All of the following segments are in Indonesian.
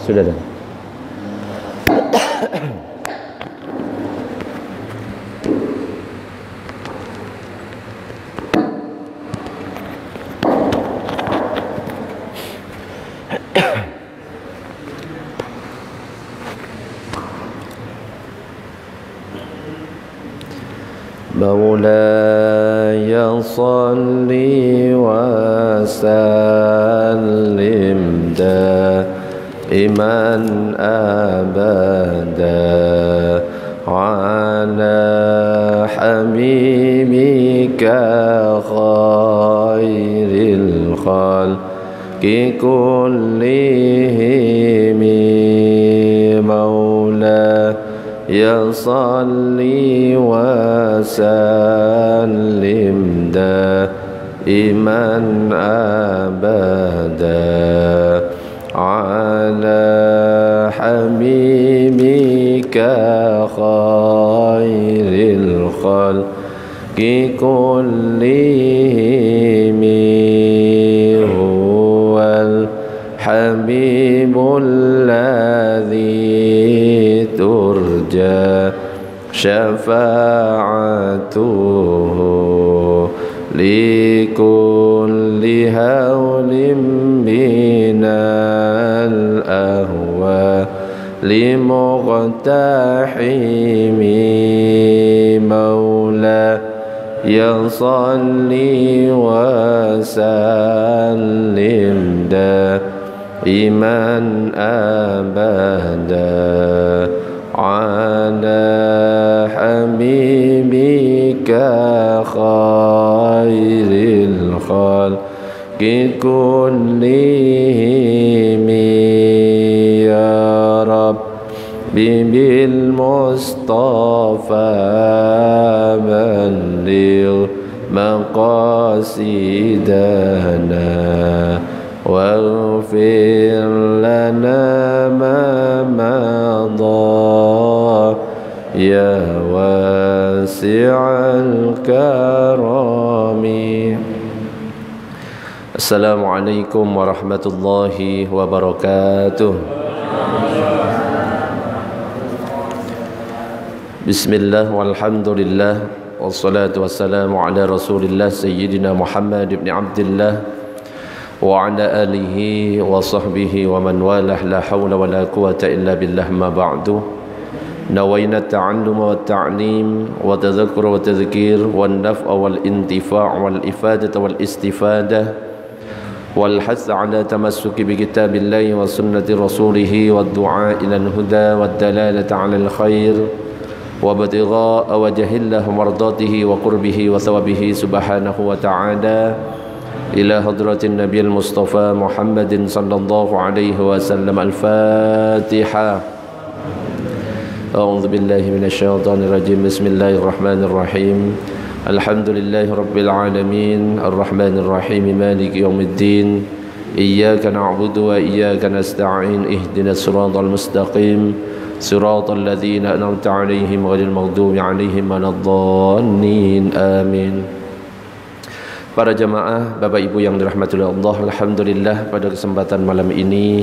sudah dah. مولاي صل وسلم دائما أبدا على حبيبك خير الخلق كلهم مولاي صل وسلم دائما أبدا على حبيبك خير الخلق كلهم هو الحبيب الذي ترجى شفاعته لكل هول من الأهوال لمقتحم مولاي صل وسلم دائما أبدا على حبيبك خير الخلق كلهم يا رب بالمصطفى بلغ مقاصدنا واغفر لنا ما مضى يا واسع الكرم. السلام عليكم ورحمة الله وبركاته. بسم الله والحمد لله والصلاة والسلام على رسول الله سيدنا محمد بن عبد الله وعلى آله وصحبه ومن والاه لا حول ولا قوة إلا بالله ما بعد. نوينا التعلم والتعليم والتذكر والتذكير والنفع والانتفاع والإفادة والاستفادة والحث على تمسك بكتاب الله وسنة رسوله والدعاء إلى الهدى والدلالة على الخير وابتغاء وجه الله مرضاته وقربه وثوابه سبحانه وتعالى إلى حضرة النبي المصطفى محمد صلى الله عليه وسلم. الفاتحة. أعوذ بالله من الشيطان الرجيم. بسم الله الرحمن الرحيم. الحمد لله رب العالمين الرحمن الرحيم مالك يوم الدين إياك نعبد وإياك نستعين اهدنا الصراط المستقيم صراط الذين أنعمت عليهم غير المغضوب عليهم ولا الضالين آمين. Para jamaah, Bapak Ibu yang dirahmati oleh Allah, alhamdulillah pada kesempatan malam ini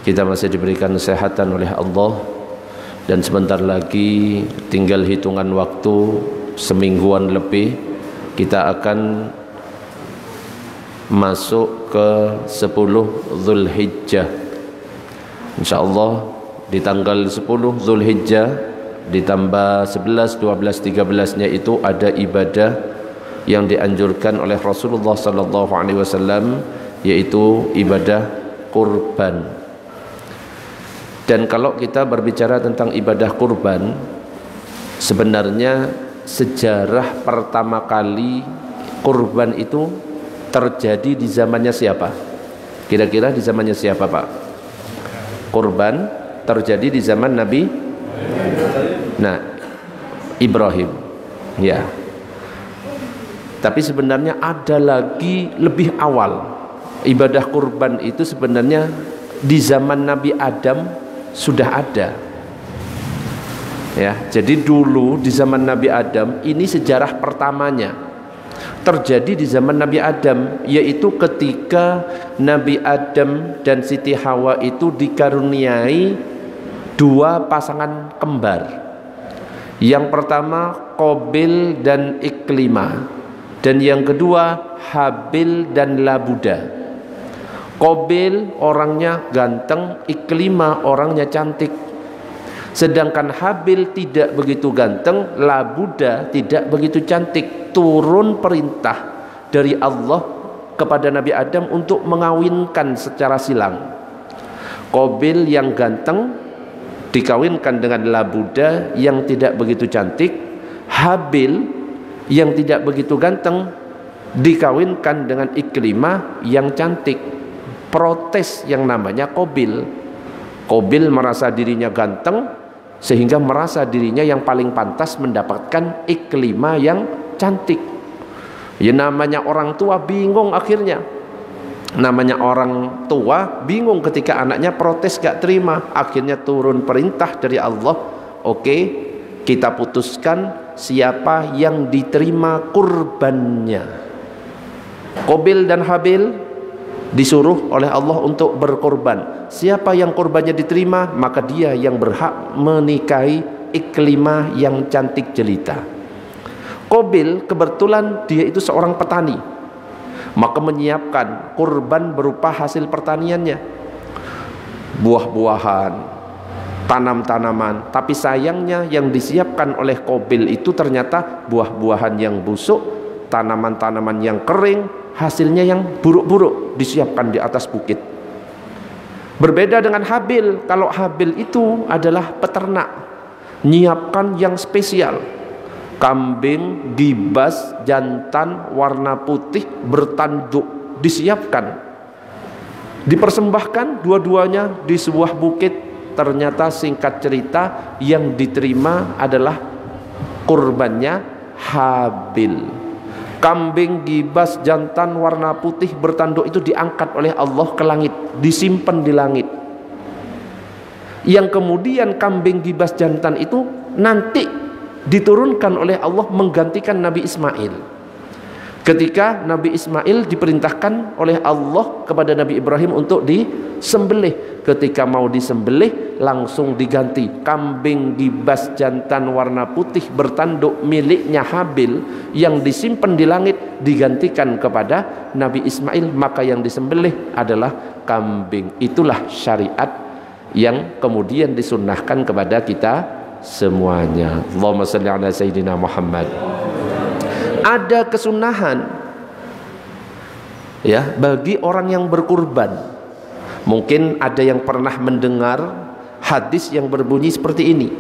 kita masih diberikan kesehatan oleh Allah dan sebentar lagi tinggal hitungan waktu semingguan lebih kita akan masuk ke 10 Zulhijjah. Insyaallah di tanggal 10 Zulhijjah ditambah 11, 12, 13-nya itu ada ibadah yang dianjurkan oleh Rasulullah sallallahu alaihi wasallam, yaitu ibadah kurban. Dan kalau kita berbicara tentang ibadah kurban, sebenarnya sejarah pertama kali kurban itu terjadi di zamannya siapa? Kira-kira di zamannya siapa, Pak? Kurban terjadi di zaman Nabi Ibrahim. Ya. Tapi sebenarnya ada lagi lebih awal. Ibadah kurban itu sebenarnya di zaman Nabi Adam sudah ada. Ya, jadi dulu di zaman Nabi Adam ini sejarah pertamanya. terjadi di zaman Nabi Adam, yaitu ketika Nabi Adam dan Siti Hawa itu dikaruniai dua pasangan kembar. Yang pertama Qabil dan Iklimah, dan yang kedua Habil dan Labuda. Qabil orangnya ganteng, Iklimah orangnya cantik. Sedangkan Habil tidak begitu ganteng, Labuda tidak begitu cantik. Turun perintah dari Allah kepada Nabi Adam untuk mengawinkan secara silang. Qabil yang ganteng dikawinkan dengan Labuda yang tidak begitu cantik. Habil yang tidak begitu ganteng dikawinkan dengan Iklimah yang cantik. Protes yang namanya Qabil. Qabil merasa dirinya ganteng sehingga merasa dirinya yang paling pantas mendapatkan Iklimah yang cantik. Ya namanya orang tua bingung akhirnya. Namanya orang tua bingung ketika anaknya protes gak terima. Akhirnya turun perintah dari Allah, oke, kita putuskan siapa yang diterima kurbannya. Qabil dan Habil disuruh oleh Allah untuk berkorban. Siapa yang korbannya diterima, maka dia yang berhak menikahi Iklimah yang cantik jelita. Qabil kebetulan dia itu seorang petani, maka menyiapkan kurban berupa hasil pertaniannya, buah-buahan, tanam-tanaman. Tapi sayangnya yang disiapkan oleh Qabil itu ternyata buah-buahan yang busuk, tanaman-tanaman yang kering, hasilnya yang buruk-buruk disiapkan di atas bukit. Berbeda dengan Habil. Kalau Habil itu adalah peternak, nyiapkan yang spesial, kambing gibas jantan warna putih bertanduk disiapkan, dipersembahkan dua-duanya di sebuah bukit. Ternyata singkat cerita yang diterima adalah kurbannya Habil. Kambing gibas jantan warna putih bertanduk itu diangkat oleh Allah ke langit, disimpan di langit. Yang kemudian kambing gibas jantan itu nanti diturunkan oleh Allah menggantikan Nabi Ismail. Ketika Nabi Ismail diperintahkan oleh Allah kepada Nabi Ibrahim untuk disembelih, ketika mau disembelih langsung diganti kambing gibas jantan warna putih bertanduk miliknya Habil yang disimpan di langit digantikan kepada Nabi Ismail, maka yang disembelih adalah kambing. Itulah syariat yang kemudian disunnahkan kepada kita semuanya. Allahumma shalli ala sayyidina Muhammad. Ada kesunahan ya bagi orang yang berkurban. Mungkin ada yang pernah mendengar hadis yang berbunyi seperti ini: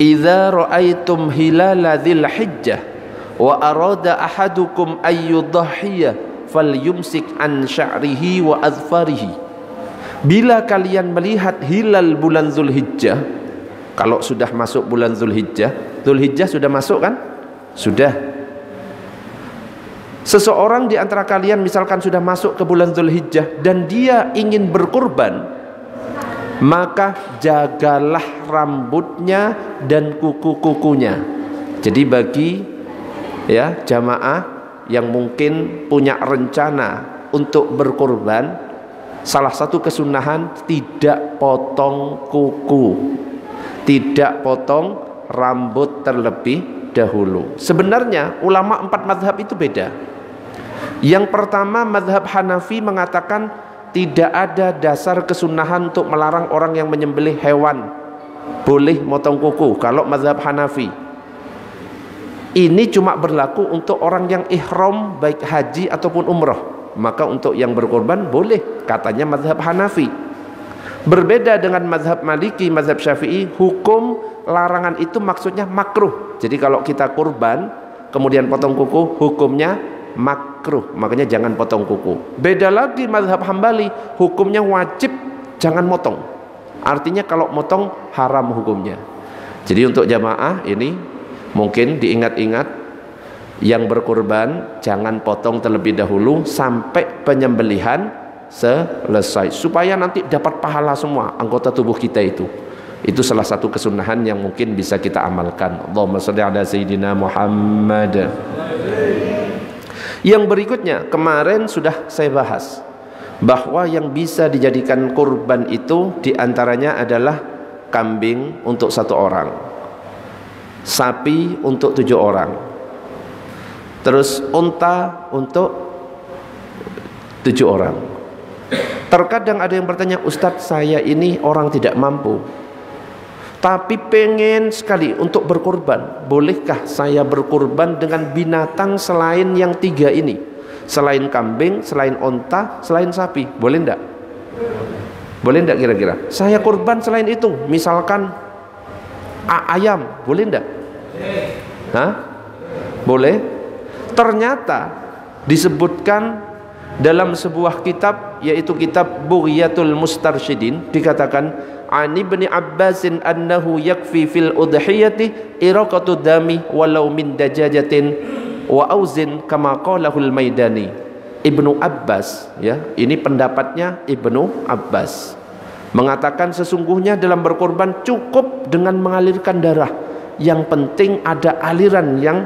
idza ra'aitum hilala dzil hijjah wa arada ahadukum ayyudhhiya falyumsik an sya'rihi wa adfarihi. Bila kalian melihat hilal bulan Zulhijjah, kalau sudah masuk bulan Zulhijjah, Zulhijjah sudah masuk kan? Sudah. Seseorang di antara kalian misalkan sudah masuk ke bulan Zulhijjah dan dia ingin berkurban, maka jagalah rambutnya dan kuku-kukunya. Jadi bagi ya jamaah yang mungkin punya rencana untuk berkurban, salah satu kesunahan tidak potong kuku, tidak potong rambut terlebih dahulu. Sebenarnya ulama 4 mazhab itu beda. Yang pertama, mazhab Hanafi mengatakan tidak ada dasar kesunahan untuk melarang orang yang menyembelih hewan boleh motong kuku. Kalau mazhab Hanafi ini cuma berlaku untuk orang yang ihram baik haji ataupun umrah, maka untuk yang berkorban boleh, katanya mazhab Hanafi. Berbeda dengan mazhab Maliki, mazhab Syafi'i, hukum larangan itu maksudnya makruh. Jadi kalau kita kurban kemudian potong kuku, hukumnya makruh, makanya jangan potong kuku. Beda lagi mazhab Hambali, hukumnya wajib jangan motong, artinya kalau motong haram hukumnya. Jadi untuk jamaah ini mungkin diingat-ingat, yang berkurban jangan potong terlebih dahulu sampai penyembelihan selesai, supaya nanti dapat pahala semua anggota tubuh kita itu. Itu salah satu kesunahan yang mungkin bisa kita amalkan. Allahumma shalli ala sayyidina Muhammad. Yang berikutnya, kemarin sudah saya bahas bahwa yang bisa dijadikan kurban itu diantaranya adalah kambing untuk 1 orang, sapi untuk 7 orang, terus unta untuk 7 orang. Terkadang ada yang bertanya, Ustadz, saya ini orang tidak mampu tapi pengen sekali untuk berkurban, bolehkah saya berkurban dengan binatang selain yang 3 ini? Selain kambing, selain unta, selain sapi, boleh enggak? Boleh enggak kira-kira? Saya kurban selain itu, misalkan ayam, boleh enggak? Hah? Boleh? Ternyata disebutkan dalam sebuah kitab, yaitu kitab Bughyatul Mustarsyidin, dikatakan an Ibni Abbasin annahu yakfi fil udhiyati iraqatu dami walau min dajajatin wa auzin kama qalahul Maidani. Ibnu Abbas, ya, ini pendapatnya Ibnu Abbas, mengatakan sesungguhnya dalam berkorban cukup dengan mengalirkan darah. Yang penting ada aliran yang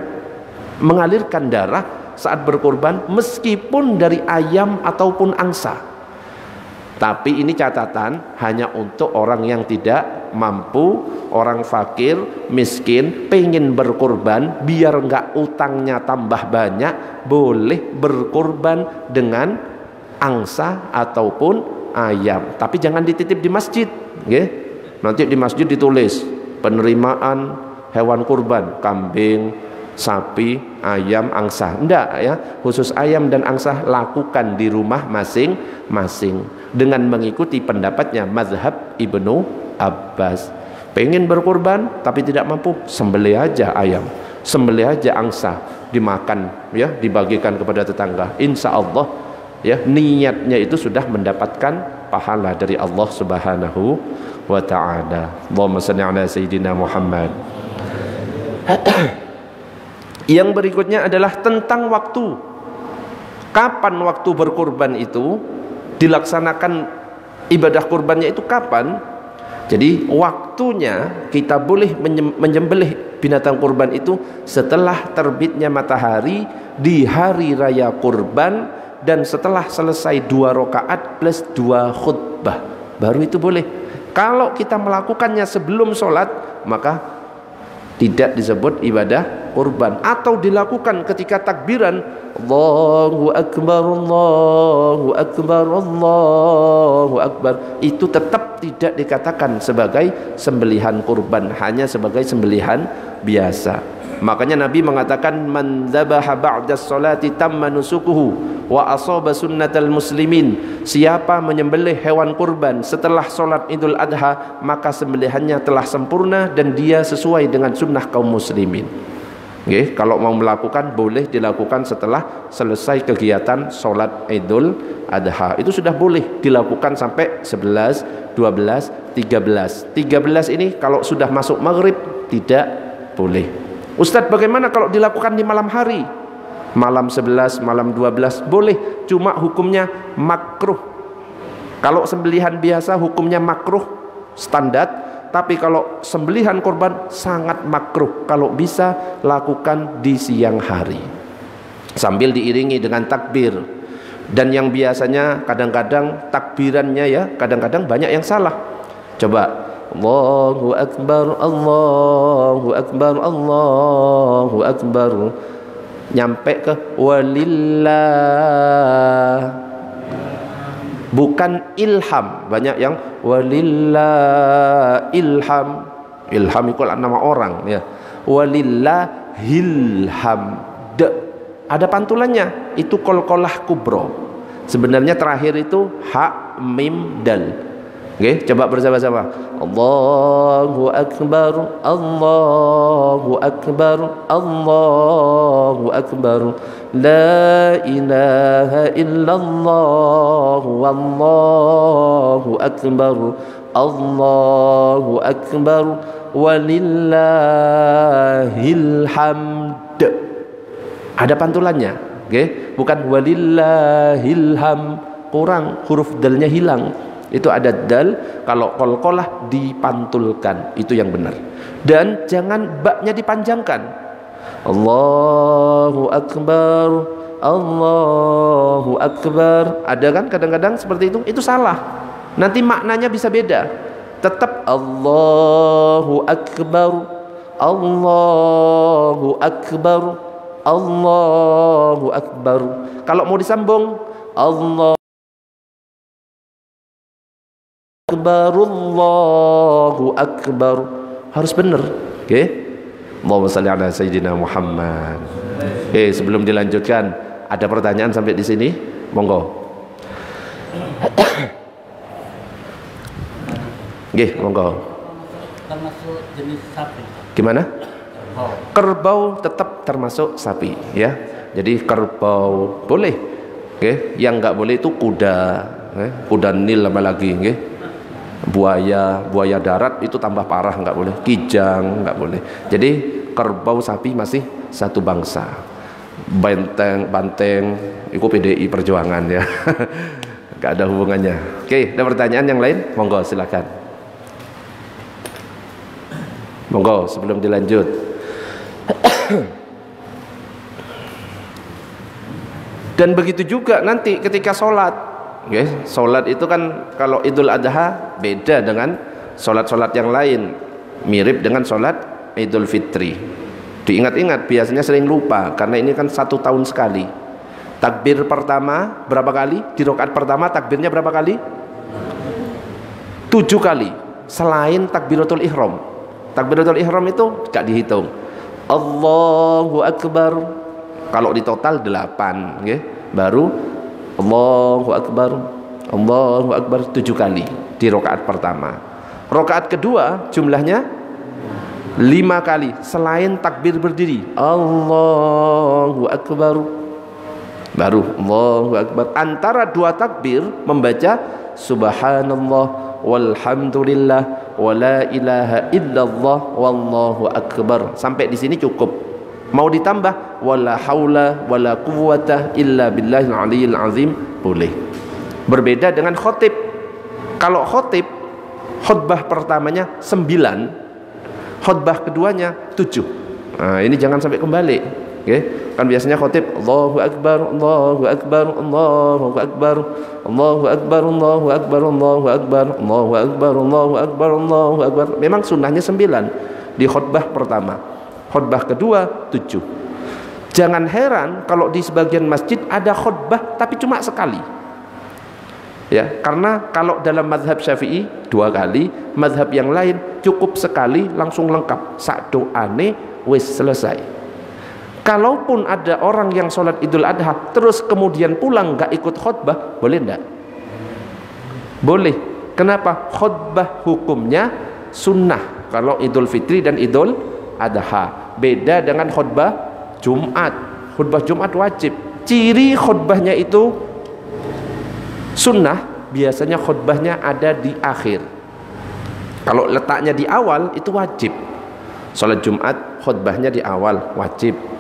mengalirkan darah saat berkorban, meskipun dari ayam ataupun angsa. Tapi ini catatan hanya untuk orang yang tidak mampu, orang fakir, miskin, pengen berkorban biar enggak utangnya tambah banyak, boleh berkorban dengan angsa ataupun ayam. Tapi jangan dititip di masjid, okay? Nanti di masjid ditulis penerimaan hewan kurban, kambing, sapi, ayam, angsa. Enggak ya, khusus ayam dan angsa lakukan di rumah masing-masing dengan mengikuti pendapatnya mazhab Ibnu Abbas. Pengen berkorban tapi tidak mampu, sembelih aja ayam, sembelih aja angsa, dimakan ya, dibagikan kepada tetangga. Insya Allah ya, niatnya itu sudah mendapatkan pahala dari Allah Subhanahu wa ta'ala. Allahumma shalli ala sayyidina Muhammad. Yang berikutnya adalah tentang waktu. Kapan waktu berkurban itu dilaksanakan, ibadah kurbannya itu kapan? Jadi waktunya kita boleh menyembelih binatang kurban itu setelah terbitnya matahari di hari raya kurban dan setelah selesai 2 rakaat plus 2 khutbah, baru itu boleh. Kalau kita melakukannya sebelum sholat, maka tidak disebut ibadah kurban. Atau dilakukan ketika takbiran Allahu Akbar, Allahu Akbar, Allahu Akbar, itu tetap tidak dikatakan sebagai sembelihan kurban, hanya sebagai sembelihan biasa. Makanya Nabi mengatakan man dzabaha ba'da sholati tamma nusukuhu wa asaba sunnatal muslimin. Siapa menyembelih hewan kurban setelah sholat Idul Adha, maka sembelihannya telah sempurna dan dia sesuai dengan sunnah kaum muslimin. Okay, kalau mau melakukan boleh dilakukan setelah selesai kegiatan sholat Idul Adha. Itu sudah boleh dilakukan sampai 11, 12, 13. 13 ini kalau sudah masuk maghrib tidak boleh. Ustadz, bagaimana kalau dilakukan di malam hari? Malam 11, malam 12 boleh, cuma hukumnya makruh. Kalau sembelihan biasa hukumnya makruh standar, tapi kalau sembelihan korban sangat makruh. Kalau bisa lakukan di siang hari sambil diiringi dengan takbir. Dan yang biasanya kadang-kadang takbirannya ya, kadang-kadang banyak yang salah. Coba Allahu Akbar, Allahu Akbar, Allahu Akbar, nyampe ke walillah, bukan ilham. Banyak yang walillah ilham, ilham itu nama orang ya, walillah hilham, ada pantulannya, itu qalqalah kubro. Sebenarnya terakhir itu ha mim dal. Oke, coba bersama-sama. Allahu Akbar, Allahu Akbar, Allahu Akbar, la ilaha illallah, wallahu akbar, Allahu Akbar, walillahil hamd. Ada pantulannya, oke? Bukan walillahil ham, kurang, huruf dalnya hilang. Itu ada dal, kalau qalqalah dipantulkan, itu yang benar. Dan jangan baknya dipanjangkan. Allahu Akbar, Allahu Akbar. Ada kan kadang-kadang seperti itu salah. Nanti maknanya bisa beda. Tetap Allahu Akbar, Allahu Akbar, Allahu Akbar. Kalau mau disambung Allahu Akbar, Allahu Akbar, harus benar. Oke, Allahumma shalli ala Sayyidina Muhammad. Oke, sebelum dilanjutkan, ada pertanyaan sampai di sini? Monggo. Oke, monggo. Termasuk jenis sapi. Gimana? Kerbau tetap termasuk sapi, ya. Jadi kerbau boleh. Oke, yang nggak boleh itu kuda, kuda Nil apa lagi, buaya darat itu tambah parah, nggak boleh. Kijang nggak boleh. Jadi kerbau sapi masih satu bangsa. Banteng itu PDI Perjuangan, ya. Nggak ada hubungannya. Oke, ada pertanyaan yang lain? Monggo silakan. Monggo sebelum dilanjut. Dan begitu juga nanti ketika sholat, sholat itu kan kalau Idul Adha beda dengan sholat-sholat yang lain, mirip dengan sholat Idul Fitri. Diingat-ingat, biasanya sering lupa karena ini kan 1 tahun sekali. Takbir pertama berapa kali? Di rakaat pertama takbirnya berapa kali? 7 kali. Selain takbiratul ihram. Takbiratul ihram itu gak dihitung. Allahu Akbar. Kalau di total 8, baru Allahu Akbar, Allahu Akbar 7 kali di rakaat pertama. Rakaat kedua jumlahnya 5 kali selain takbir berdiri. Allahu Akbar, baru Allahu Akbar. Antara 2 takbir membaca Subhanallah walhamdulillah wala ilaha illallah wallahu akbar. Sampai di sini cukup. Mau ditambah wala haula wala quwwata illa billahil aliyil azim boleh. Berbeda dengan khotib. Kalau khotib khutbah pertamanya 9, khutbah keduanya 7. Nah, ini jangan sampai kembali. Kan biasanya khotib Allahu Akbar, Allahu Akbar, Allahu Akbar, Allahu Akbar, Allahu Akbar, Allahu Akbar, Allahu Akbar, Allahu Akbar, Allahu Akbar. Memang sunnahnya 9 di khutbah pertama. Khutbah kedua 7. Jangan heran kalau di sebagian masjid ada khutbah tapi cuma sekali. Ya, karena kalau dalam mazhab Syafi'i 2 kali, mazhab yang lain cukup sekali langsung lengkap. Sak doane wis selesai. Kalaupun ada orang yang sholat Idul Adha terus kemudian pulang nggak ikut khutbah, boleh enggak? Boleh. Kenapa? Khutbah hukumnya sunnah kalau Idul Fitri dan Idul Adha. Beda dengan khutbah Jumat. Khutbah Jumat wajib. Ciri khutbahnya itu sunnah, biasanya khutbahnya ada di akhir. Kalau letaknya di awal itu wajib. Salat Jumat khutbahnya di awal wajib.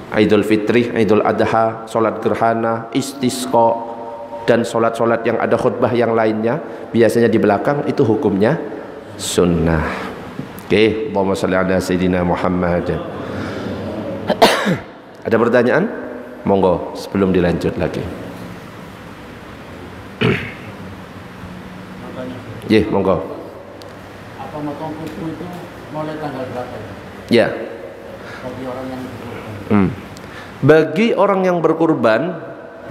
Idul Fitri, Idul Adha, salat gerhana, istisqa dan salat-salat yang ada khutbah yang lainnya biasanya di belakang, itu hukumnya sunnah. Oke, Allahumma shalli ala Sayyidina Muhammad. Ada pertanyaan? Monggo sebelum dilanjut lagi. Monggo. Apa motong kuku itu mulai tanggal berapa? Ya. Bagi orang yang Bagi orang yang berkurban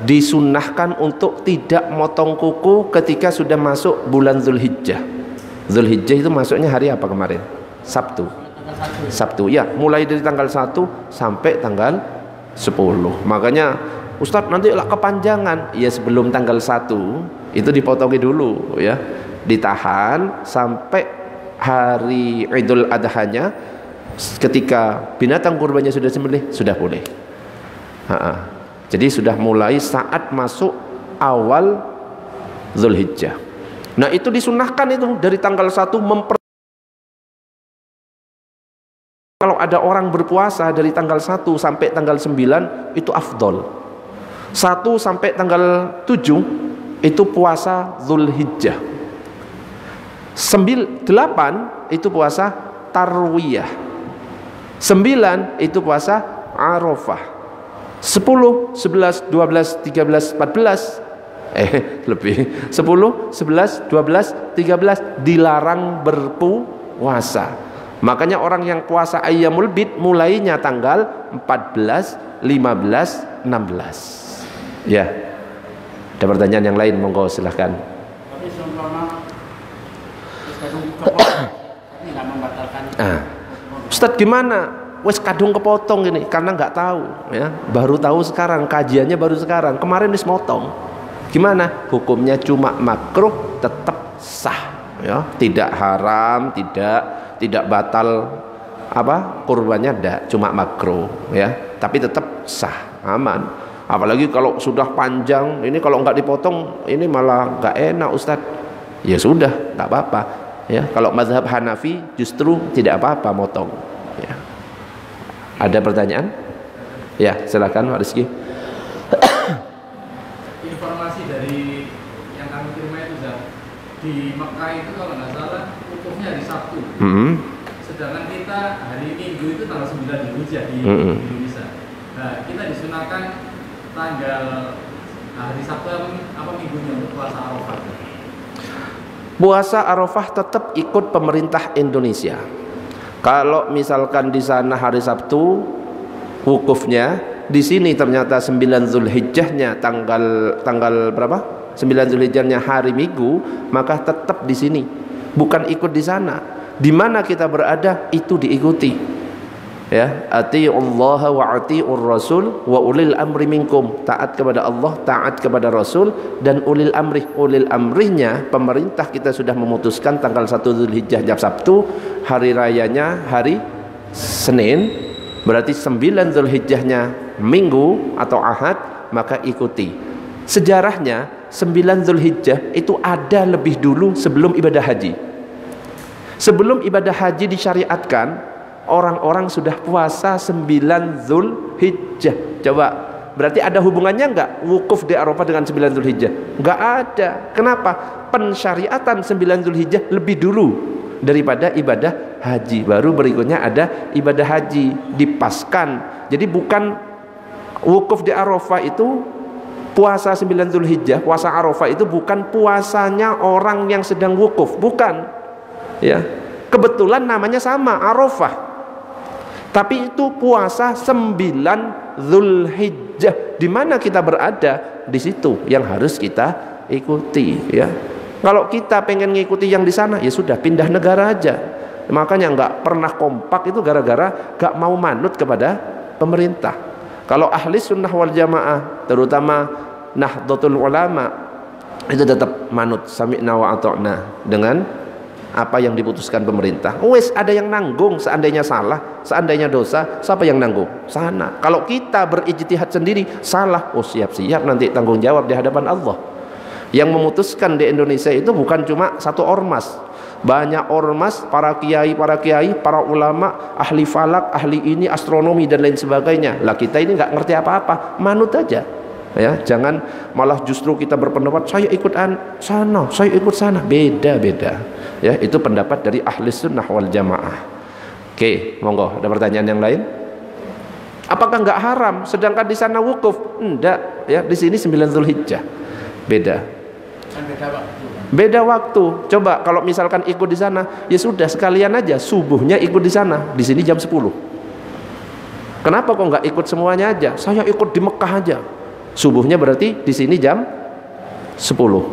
disunnahkan untuk tidak motong kuku ketika sudah masuk bulan Zulhijjah. Zulhijjah itu masuknya hari apa kemarin? Sabtu. Sabtu ya, mulai dari tanggal 1 sampai tanggal 10. Makanya Ustadz nanti lah kepanjangan. Ya, sebelum tanggal 1 itu dipotongi dulu ya. Ditahan sampai hari Idul Adhanya. Ketika binatang kurbannya sudah sembelih, sudah boleh. Jadi sudah mulai saat masuk awal Zulhijjah. Nah, itu disunahkan itu dari tanggal 1 kalau ada orang berpuasa dari tanggal 1 sampai tanggal 9 itu afdol. 1 sampai tanggal 7 itu puasa Zulhijjah. 8 itu puasa Tarwiyah. 9 itu puasa Arafah. 10, 11, 12, 13, 14 lebih 10, 11, 12, 13 dilarang berpuasa. Makanya orang yang puasa Ayyamul Bid mulainya tanggal 14, 15, 16. Ya. Ada pertanyaan yang lain, monggo silahkan. Tapi seumpama kadung kepotong tapi nggak membatalkan. Ustaz gimana? Wes kadung kepotong ini karena nggak tahu ya. Baru tahu sekarang, kajiannya baru sekarang. Kemarin wis motong. Gimana? Hukumnya cuma makruh, tetap sah ya. Tidak haram, tidak batal apa? Kurbannya enggak, cuma makruh ya. Tapi tetap sah, aman. Apalagi kalau sudah panjang, ini kalau nggak dipotong ini malah nggak enak Ustaz. Ya sudah, nggak apa-apa ya. Kalau mazhab Hanafi justru tidak apa-apa motong ya. Ada pertanyaan? Ya, silakan Pak Rizky. Informasi dari yang kami terima itu di Mekah itu kalau nggak salah wukufnya hari Sabtu. Sedangkan kita hari Minggu itu tanggal 9 Dzulhijjah di Indonesia. Nah, kita disunahkan tanggal hari Sabtu apa minggunya untuk puasa Arafah. Puasa Arafah tetap ikut pemerintah Indonesia. Kalau misalkan di sana hari Sabtu wukufnya, di sini ternyata 9 Dzulhijjahnya tanggal berapa? 9 Dzulhijjahnya hari Minggu, maka tetap di sini. Bukan ikut di sana. Di mana kita berada itu diikuti. Ya, atiullaha wa atiur rasul wa ulil amri minkum. Taat kepada Allah, taat kepada Rasul dan ulil amri. Ulil amrinya pemerintah kita sudah memutuskan tanggal 1 Dzulhijjah jam Sabtu, hari rayanya hari Senin, berarti 9 Dzulhijjahnya Minggu atau Ahad, maka ikuti. Sejarahnya 9 Dzulhijjah itu ada lebih dulu sebelum ibadah haji. Sebelum ibadah haji disyariatkan, orang-orang sudah puasa 9 Dzulhijjah. Coba, berarti ada hubungannya enggak wukuf di Arafah dengan 9 Dzulhijjah? Enggak ada. Kenapa? Pensyariatan 9 Dzulhijjah lebih dulu daripada ibadah haji. Baru berikutnya ada ibadah haji, dipaskan. Jadi bukan wukuf di Arafah itu puasa 9 Dzulhijjah, puasa Arafah itu bukan puasanya orang yang sedang wukuf, bukan. Ya. Kebetulan namanya sama, Arafah. Tapi itu puasa 9 Dzulhijjah. Di mana kita berada, di situ yang harus kita ikuti ya. Kalau kita pengen ngikuti yang di sana, ya sudah pindah negara aja. Makanya nggak pernah kompak itu gara-gara nggak mau manut kepada pemerintah. Kalau ahli sunnah wal jamaah, terutama Nahdlatul Ulama, itu tetap manut sami'na wa ata'na dengan apa yang diputuskan pemerintah. Wes ada yang nanggung seandainya salah, seandainya dosa, siapa yang nanggung? Sana. Kalau kita berijtihad sendiri salah, oh siap-siap nanti tanggung jawab di hadapan Allah. Yang memutuskan di Indonesia itu bukan cuma satu ormas. Banyak ormas, para kiai, para ulama, ahli falak, ahli ini, astronomi dan lain sebagainya. Lah kita ini nggak ngerti apa-apa, manut aja. Ya, jangan malah justru kita berpendapat saya ikut sana, saya ikut sana. Beda-beda. Ya, itu pendapat dari ahli sunnah wal jamaah. Oke, monggo, ada pertanyaan yang lain? Apakah nggak haram sedangkan di sana wukuf? Enggak, ya, di sini 9 Dzulhijjah. Beda. Beda waktu. Coba kalau misalkan ikut di sana, ya sudah sekalian aja subuhnya ikut di sana, di sini jam 10. Kenapa kok nggak ikut semuanya aja? Saya ikut di Mekah aja. Subuhnya berarti di sini jam 10.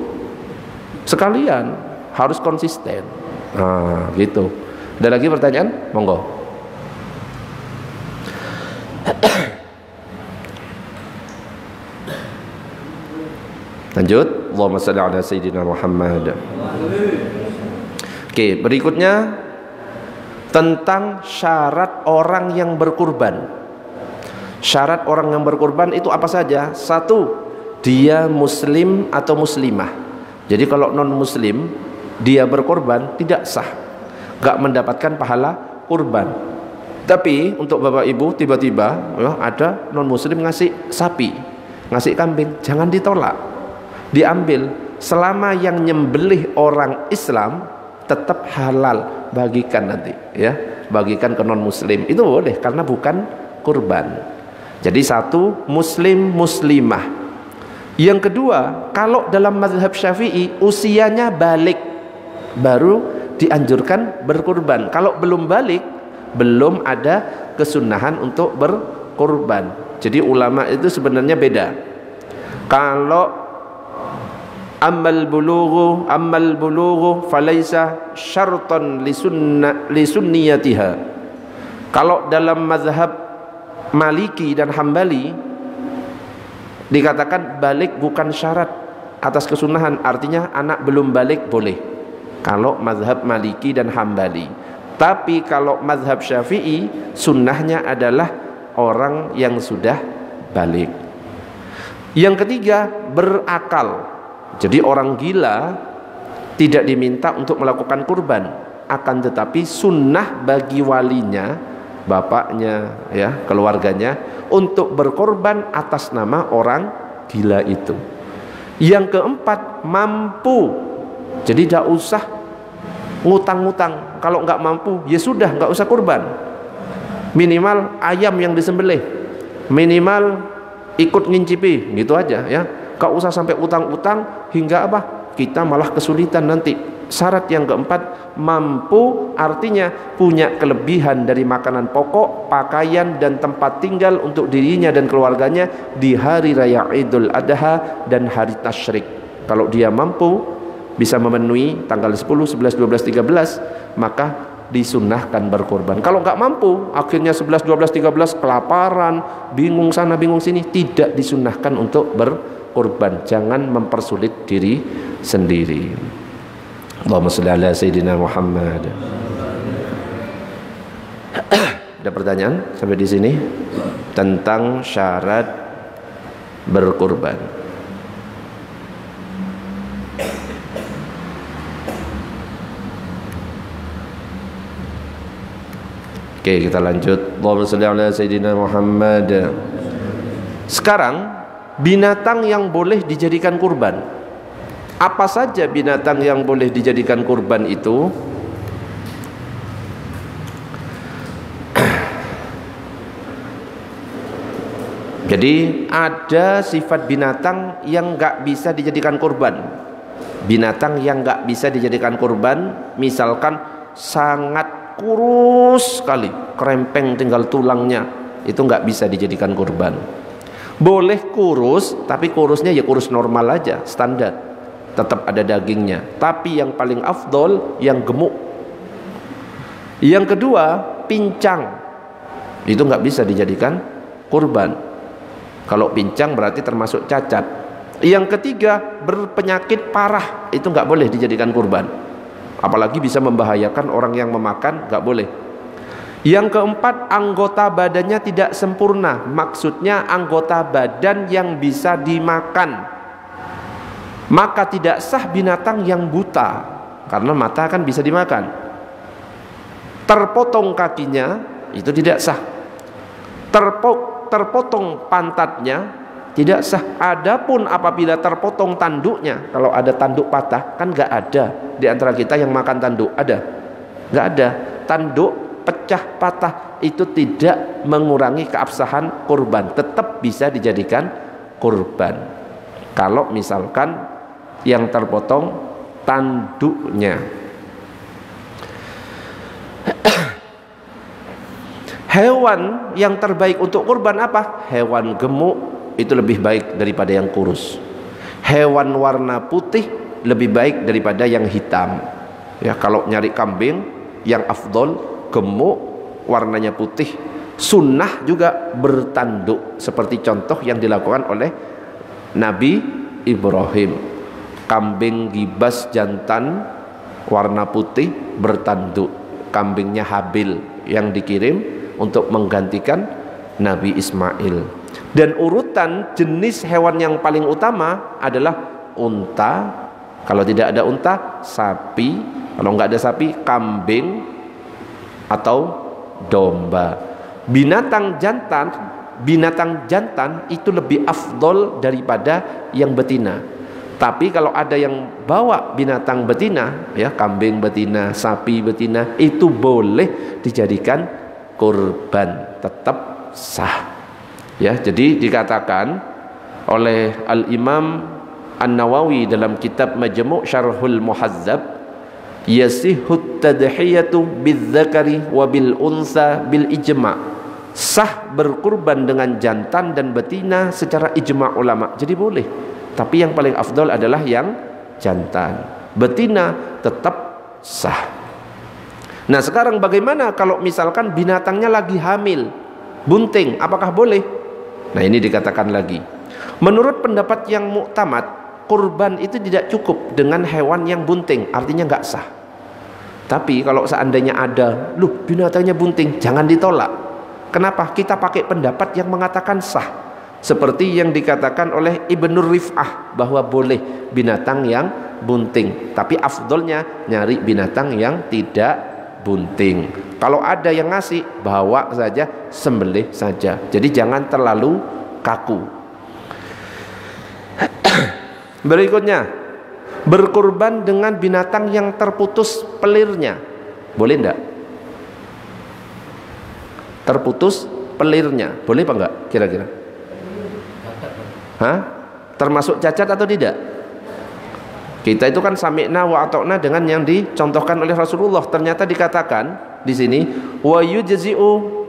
Sekalian, harus konsisten. Nah, gitu. Ada lagi pertanyaan? Monggo. Lanjut. Allahumma shalli ala sayyidina Muhammad. Oke, berikutnya tentang syarat orang yang berkurban. Syarat orang yang berkurban itu apa saja? Satu, dia muslim atau muslimah. Jadi kalau non muslim dia berkorban tidak sah, gak mendapatkan pahala kurban. Tapi untuk bapak ibu tiba-tiba ya, ada non muslim ngasih sapi, ngasih kambing, jangan ditolak, diambil. Selama yang nyembelih orang Islam tetap halal, bagikan nanti ya, bagikan ke non muslim itu boleh karena bukan kurban. Jadi satu, muslim muslimah. Yang kedua, kalau dalam mazhab Syafi'i usianya balik baru dianjurkan berkurban. Kalau belum balik, belum ada kesunahan untuk berkurban. Jadi ulama itu sebenarnya beda. Kalau ammal bulughu falaisa syartan li sunniyatiha. Kalau dalam mazhab Maliki dan Hambali dikatakan balik bukan syarat atas kesunahan, artinya anak belum balik boleh kalau mazhab Maliki dan Hambali. Tapi kalau mazhab Syafi'i sunnahnya adalah orang yang sudah balik. Yang ketiga, berakal. Jadi orang gila tidak diminta untuk melakukan kurban, akan tetapi sunnah bagi walinya, bapaknya, ya, keluarganya, untuk berkorban atas nama orang gila itu. Yang keempat, mampu. Jadi tidak usah ngutang-ngutang. Kalau nggak mampu, ya sudah, nggak usah kurban. Minimal ayam yang disembelih, minimal ikut ngincipi, gitu aja, ya. Nggak usah sampai utang-utang hingga apa? Kita malah kesulitan nanti. Syarat yang keempat, mampu, artinya punya kelebihan dari makanan pokok, pakaian dan tempat tinggal untuk dirinya dan keluarganya di hari raya Idul Adha dan hari Tasyrik. Kalau dia mampu bisa memenuhi tanggal 10, 11, 12, 13, maka disunnahkan berkorban. Kalau nggak mampu, akhirnya 11, 12, 13 kelaparan, bingung sana bingung sini, tidak disunnahkan untuk berkorban. Jangan mempersulit diri sendiri. Allahumma sholli ala Sayyidina Muhammad. Ada pertanyaan sampai di sini tentang syarat berkurban? Oke, kita lanjut. Allahumma sholli ala Sayyidina Muhammad. Sekarang binatang yang boleh dijadikan kurban. Apa saja binatang yang boleh dijadikan kurban itu? Jadi ada sifat binatang yang nggak bisa dijadikan kurban. Binatang yang nggak bisa dijadikan kurban, misalkan sangat kurus sekali, kerempeng tinggal tulangnya, itu nggak bisa dijadikan kurban. Boleh kurus, tapi kurusnya ya kurus normal aja, standar. Tetap ada dagingnya, tapi yang paling afdol yang gemuk. Yang kedua, pincang, itu nggak bisa dijadikan kurban. Kalau pincang berarti termasuk cacat. Yang ketiga, berpenyakit parah, itu nggak boleh dijadikan kurban. Apalagi bisa membahayakan orang yang memakan, nggak boleh. Yang keempat, anggota badannya tidak sempurna, maksudnya anggota badan yang bisa dimakan. Maka tidak sah binatang yang buta, karena mata kan bisa dimakan. Terpotong kakinya, itu tidak sah. Terpotong pantatnya, tidak sah. Adapun apabila terpotong tanduknya, kalau ada tanduk patah, kan nggak ada di antara kita yang makan tanduk, ada? Nggak ada. Tanduk pecah patah itu tidak mengurangi keabsahan kurban, tetap bisa dijadikan kurban. Kalau misalkan yang terpotong tanduknya. Hewan yang terbaik untuk kurban apa? Hewan gemuk itu lebih baik daripada yang kurus. Hewan warna putih lebih baik daripada yang hitam. Ya, kalau nyari kambing yang afdol gemuk, warnanya putih. Sunnah juga bertanduk, seperti contoh yang dilakukan oleh Nabi Ibrahim. Kambing gibas jantan warna putih bertanduk, kambingnya Habil yang dikirim untuk menggantikan Nabi Ismail. Dan urutan jenis hewan yang paling utama adalah unta. Kalau tidak ada unta, sapi. Kalau nggak ada sapi, kambing atau domba. Binatang jantan itu lebih afdol daripada yang betina. Tapi kalau ada yang bawa binatang betina, ya, kambing betina, sapi betina, itu boleh dijadikan kurban, tetap sah. Ya, jadi dikatakan oleh Al-Imam An-Nawawi dalam kitab Majmu' Syarhul Muhazzab, yasihut tadhiyatu bidzakari wa bil unsa bil ijma'. Sah berkurban dengan jantan dan betina secara ijma' ulama. Jadi boleh. Tapi yang paling afdal adalah yang jantan. Betina tetap sah. Nah, sekarang bagaimana kalau misalkan binatangnya lagi hamil, bunting, apakah boleh? Nah, ini dikatakan lagi, menurut pendapat yang muktamad, kurban itu tidak cukup dengan hewan yang bunting, artinya nggak sah. Tapi kalau seandainya ada, loh binatangnya bunting, jangan ditolak. Kenapa? Kita pakai pendapat yang mengatakan sah, seperti yang dikatakan oleh Ibnur Rif'ah bahwa boleh binatang yang bunting, tapi afdolnya nyari binatang yang tidak bunting. Kalau ada yang ngasih, bawa saja, sembelih saja. Jadi jangan terlalu kaku. Berikutnya, berkurban dengan binatang yang terputus pelirnya. Boleh enggak? Terputus pelirnya, boleh apa enggak kira-kira? Hah? Termasuk cacat atau tidak? Kita itu kan sami'na wa ata'na dengan yang dicontohkan oleh Rasulullah. Ternyata dikatakan di sini wa yujzi'u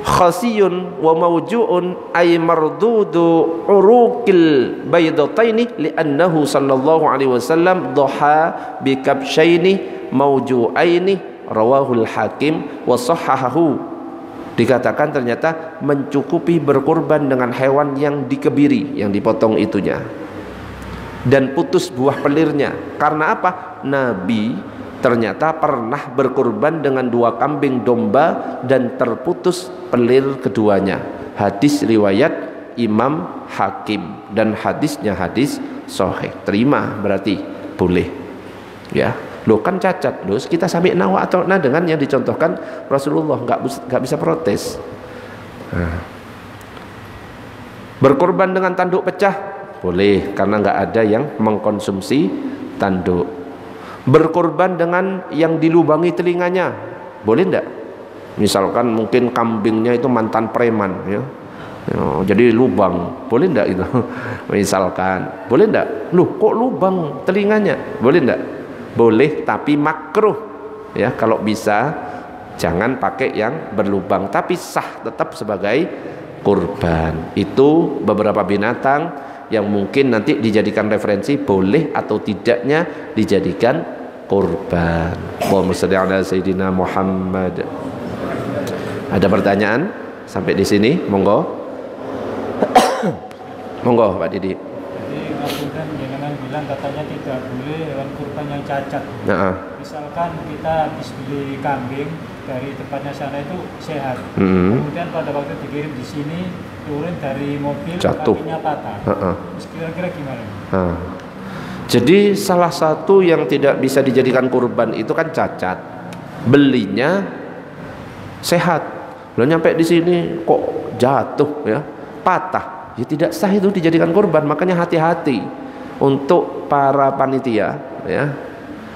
khasiyun wa mawju'un ay mardudu uruqil baydataini li'annahu sallallahu alaihi wasallam dhaha bi kabshaini mawju'aini rawahul hakim wa sahhahahu. Dikatakan ternyata mencukupi berkurban dengan hewan yang dikebiri, yang dipotong itunya dan putus buah pelirnya. Karena apa? Nabi ternyata pernah berkurban dengan 2 kambing domba dan terputus pelir keduanya. Hadis riwayat Imam Hakim dan hadisnya hadis sahih. Terima, berarti boleh. Ya, lo kan cacat, lo kita sampai nawa atau dengan yang dicontohkan Rasulullah, nggak bisa protes. Nah. Berkurban dengan tanduk pecah boleh, karena nggak ada yang mengkonsumsi tanduk. Berkorban dengan yang dilubangi telinganya boleh enggak? Misalkan mungkin kambingnya itu mantan preman ya, jadi lubang, boleh enggak itu? Misalkan boleh enggak? Loh kok lubang telinganya? Boleh enggak? Boleh, tapi makruh ya. Kalau bisa jangan pakai yang berlubang, tapi sah tetap sebagai kurban. Itu beberapa binatang yang mungkin nanti dijadikan referensi boleh atau tidaknya dijadikan kurban. Allahumma shalli ala sayyidina Muhammad. Ada pertanyaan sampai di sini? Monggo. Monggo Pak Didi. Jadi ngapunten jenengan bilang katanya tidak boleh hewan kurban yang cacat. Misalkan kita habis beli kambing dari tempatnya sana itu sehat. Kemudian pada waktu dikirim di sini turun dari mobil, jatuh, kakinya patah. Terus kira-kira gimana? Jadi salah satu yang tidak bisa dijadikan kurban itu kan cacat. Belinya sehat. Lo nyampe di sini kok jatuh ya, patah. Ya tidak sah itu dijadikan kurban. Makanya hati-hati untuk para panitia ya.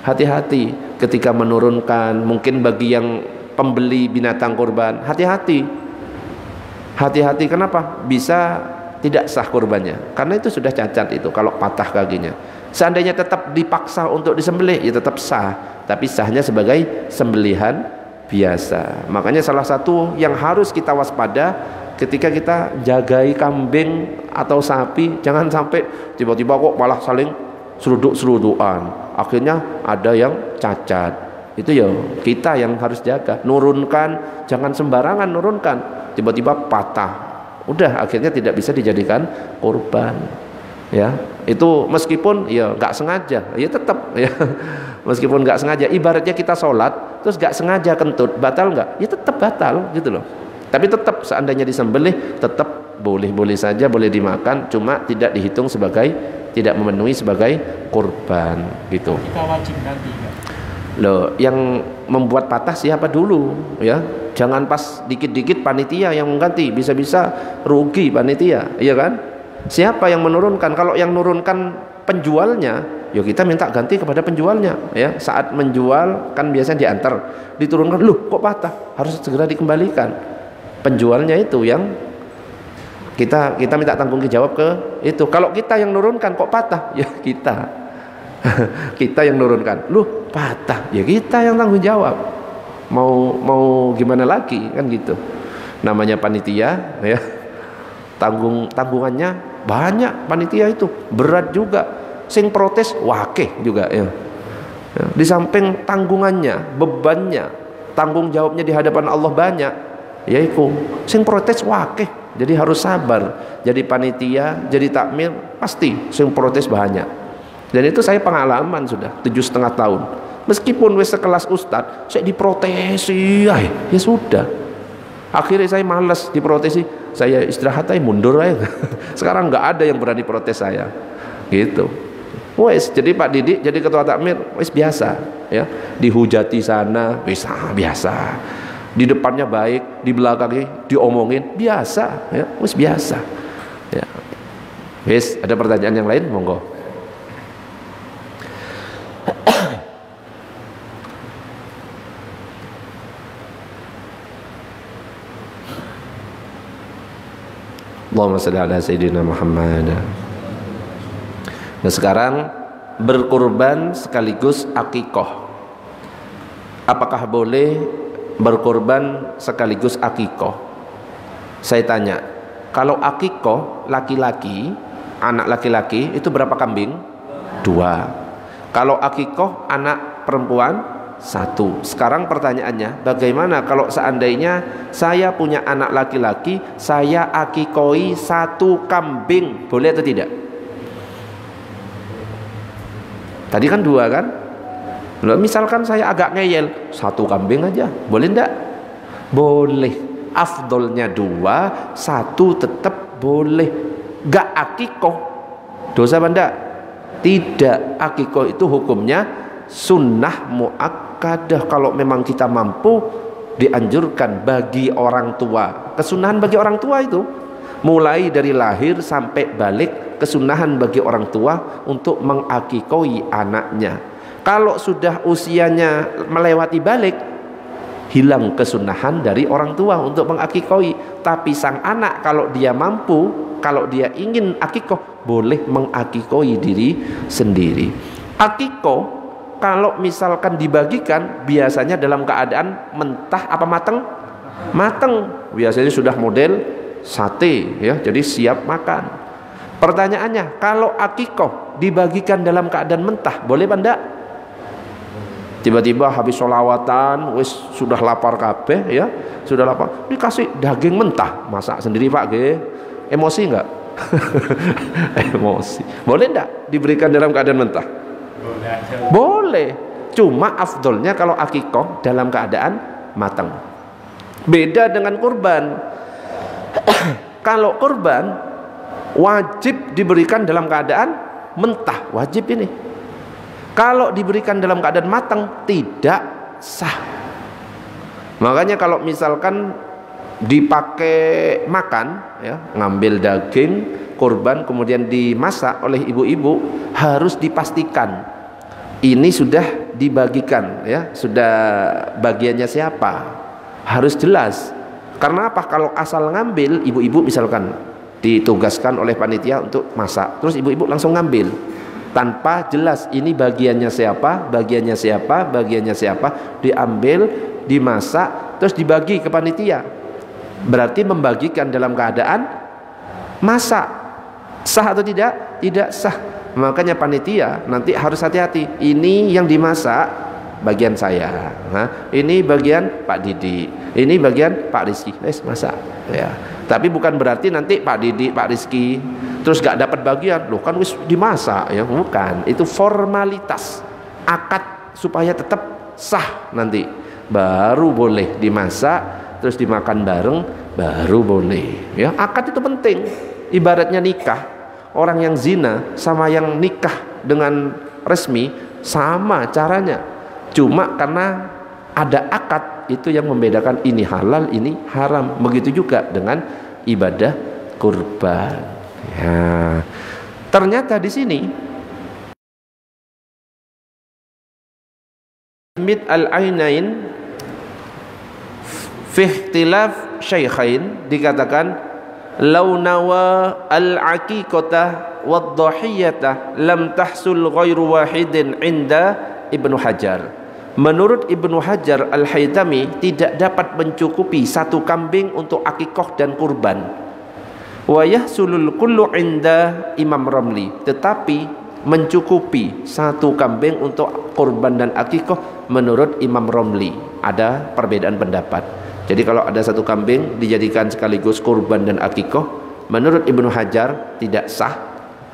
Hati-hati ketika menurunkan, mungkin bagi yang pembeli binatang kurban, hati-hati. Hati-hati, kenapa? Bisa tidak sah kurbannya, karena itu sudah cacat itu kalau patah kakinya. Seandainya tetap dipaksa untuk disembelih, ya tetap sah, tapi sahnya sebagai sembelihan biasa. Makanya salah satu yang harus kita waspada ketika kita jagai kambing atau sapi, jangan sampai tiba-tiba kok malah saling seruduk-serudukan, akhirnya ada yang cacat. Itu ya kita yang harus jaga, nurunkan, jangan sembarangan nurunkan, tiba-tiba patah, udah akhirnya tidak bisa dijadikan kurban ya. Itu meskipun ya nggak sengaja, ya tetap ya meskipun nggak sengaja, ibaratnya kita sholat terus nggak sengaja kentut, batal nggak? Ya tetap batal gitu loh. Tapi tetap seandainya disembelih tetap boleh-boleh saja, boleh dimakan, cuma tidak dihitung sebagai, tidak memenuhi sebagai kurban gitu. Kita wajib ganti kan? Loh, yang membuat patah siapa dulu ya? Jangan pas dikit-dikit panitia yang mengganti, bisa-bisa rugi panitia, iya kan? Siapa yang menurunkan? Kalau yang menurunkan penjualnya, ya kita minta ganti kepada penjualnya ya. Saat menjual kan biasanya diantar, diturunkan, loh kok patah, harus segera dikembalikan. Penjualnya itu yang Kita minta tanggung jawab ke itu. Kalau kita yang nurunkan kok patah, ya kita. Kita yang nurunkan. Loh, patah. Ya kita yang tanggung jawab. Mau gimana lagi kan gitu. Namanya panitia ya. Tanggungannya banyak, panitia itu berat juga. Sing protes wakeh juga ya. Di samping tanggungannya, bebannya, tanggung jawabnya di hadapan Allah banyak, yaitu sing protes wakeh. Jadi harus sabar. Jadi panitia, jadi takmir pasti sing protes banyak. Dan itu saya pengalaman sudah 7,5 tahun. Meskipun wis sekelas ustadz, saya diprotesi, ya sudah. Akhirnya saya malas diprotesi, saya istirahat aja, mundur aja. Sekarang nggak ada yang berani protes saya, gitu. Wes, jadi Pak Didik jadi ketua takmir, wes biasa, ya. Dihujati sana, biasa. Di depannya baik, di belakangnya diomongin, biasa, ya. Wes biasa, ya. Wes, ada pertanyaan yang lain, monggo. Allahumma shalli ala sayyidina Muhammad. Nah sekarang berkurban sekaligus akikoh. Apakah boleh berkurban sekaligus akikoh? Saya tanya, kalau akikoh laki-laki, anak laki-laki itu berapa kambing? 2. Kalau akikoh anak perempuan 1. Sekarang pertanyaannya, bagaimana kalau seandainya saya punya anak laki-laki, saya akikoi 1 kambing, boleh atau tidak? Tadi kan 2 kan? Loh, misalkan saya agak ngeyel, 1 kambing aja, boleh enggak? Boleh. Afdolnya 2, 1 tetap boleh. Gak akikoh, dosa apa enggak? Tidak. Akikoh itu hukumnya sunnah muakkadah. Kalau memang kita mampu, dianjurkan bagi orang tua. Kesunahan bagi orang tua itu mulai dari lahir sampai balik, kesunahan bagi orang tua untuk mengakikoi anaknya. Kalau sudah usianya melewati balik, hilang kesunahan dari orang tua untuk mengakikoi. Tapi sang anak kalau dia mampu, kalau dia ingin akikoh, boleh mengakikoi diri sendiri. Akikoh kalau misalkan dibagikan biasanya dalam keadaan mentah apa mateng? Mateng. Biasanya sudah model sate ya, jadi siap makan. Pertanyaannya, kalau akikoh dibagikan dalam keadaan mentah, boleh apa enggak? Tiba-tiba habis sholawatan, wis sudah lapar kabeh ya, sudah lapar, dikasih daging mentah, masak sendiri Pak G. Emosi enggak? Emosi. Boleh enggak diberikan dalam keadaan mentah? Boleh, cuma afdolnya kalau akikoh dalam keadaan matang. Beda dengan kurban. Kalau kurban wajib diberikan dalam keadaan mentah, wajib ini. Kalau diberikan dalam keadaan matang tidak sah. Makanya kalau misalkan dipakai makan ya, ngambil daging kurban kemudian dimasak oleh ibu-ibu, harus dipastikan ini sudah dibagikan ya, sudah bagiannya siapa, harus jelas. Karena apa? Kalau asal ngambil, ibu-ibu misalkan ditugaskan oleh panitia untuk masak, terus ibu-ibu langsung ngambil tanpa jelas ini bagiannya siapa, bagiannya siapa, bagiannya siapa, diambil, dimasak, terus dibagi ke panitia. Berarti membagikan dalam keadaan masak. Sah atau tidak? Tidak sah. Makanya panitia nanti harus hati-hati. Ini yang dimasak bagian saya, ini bagian Pak Didi, ini bagian Pak Rizky. Masak ya. Tapi bukan berarti nanti Pak Didi, Pak Rizky terus gak dapat bagian. Loh kan wis dimasak ya, bukan. Itu formalitas akad supaya tetap sah, nanti baru boleh dimasak terus dimakan bareng, baru boleh ya. Akad itu penting. Ibaratnya nikah, orang yang zina sama yang nikah dengan resmi sama caranya, cuma karena ada akad itu yang membedakan ini halal, ini haram. Begitu juga dengan ibadah kurban ya. Ternyata di sini Mid al-Ainain fi ikhtilaf syaikhain dikatakan law nawa al-aqiqata wad-dhahiyata lam tahsul ghairu wahidin inda Ibnu Hajar. Menurut Ibnu Hajar Al-Haytami, tidak dapat mencukupi satu kambing untuk akikoh dan kurban. Wa yahsulul kullu inda Imam Ramli, tetapi mencukupi satu kambing untuk kurban dan akikoh menurut Imam Ramli. Ada perbedaan pendapat. Jadi kalau ada satu kambing dijadikan sekaligus kurban dan akikoh, menurut Ibnu Hajar tidak sah,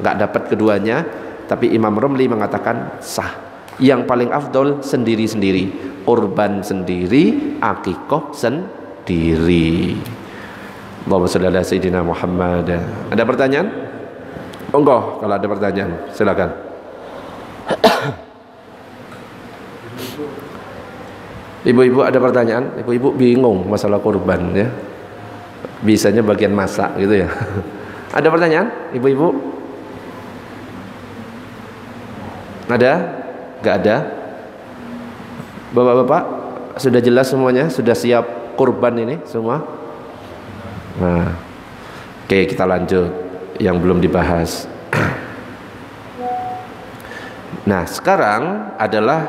nggak dapat keduanya. Tapi Imam Ramli mengatakan sah. Yang paling afdol sendiri-sendiri, kurban sendiri, akikoh sendiri. Allahumma shalli ala sayyidina Muhammad. Ada pertanyaan? Monggo, kalau ada pertanyaan silakan. Ibu-ibu ada pertanyaan? Ibu-ibu bingung masalah kurban ya. Bisanya bagian masak gitu ya. Ada pertanyaan? Ibu-ibu? Ada? Gak ada? Bapak-bapak sudah jelas semuanya? Sudah siap kurban ini semua? Nah, oke, kita lanjut yang belum dibahas. Nah, sekarang adalah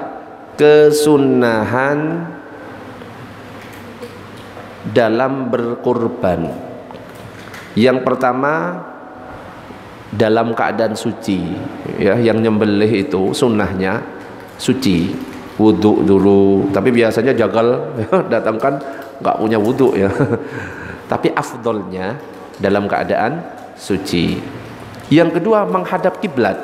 kesunahan dalam berkurban. Yang pertama, dalam keadaan suci ya. Yang nyembelih itu sunnahnya suci, wudhu dulu. Tapi biasanya jagal ya, datangkan nggak punya wudhu ya. Tapi afdolnya dalam keadaan suci. Yang kedua, menghadap kiblat.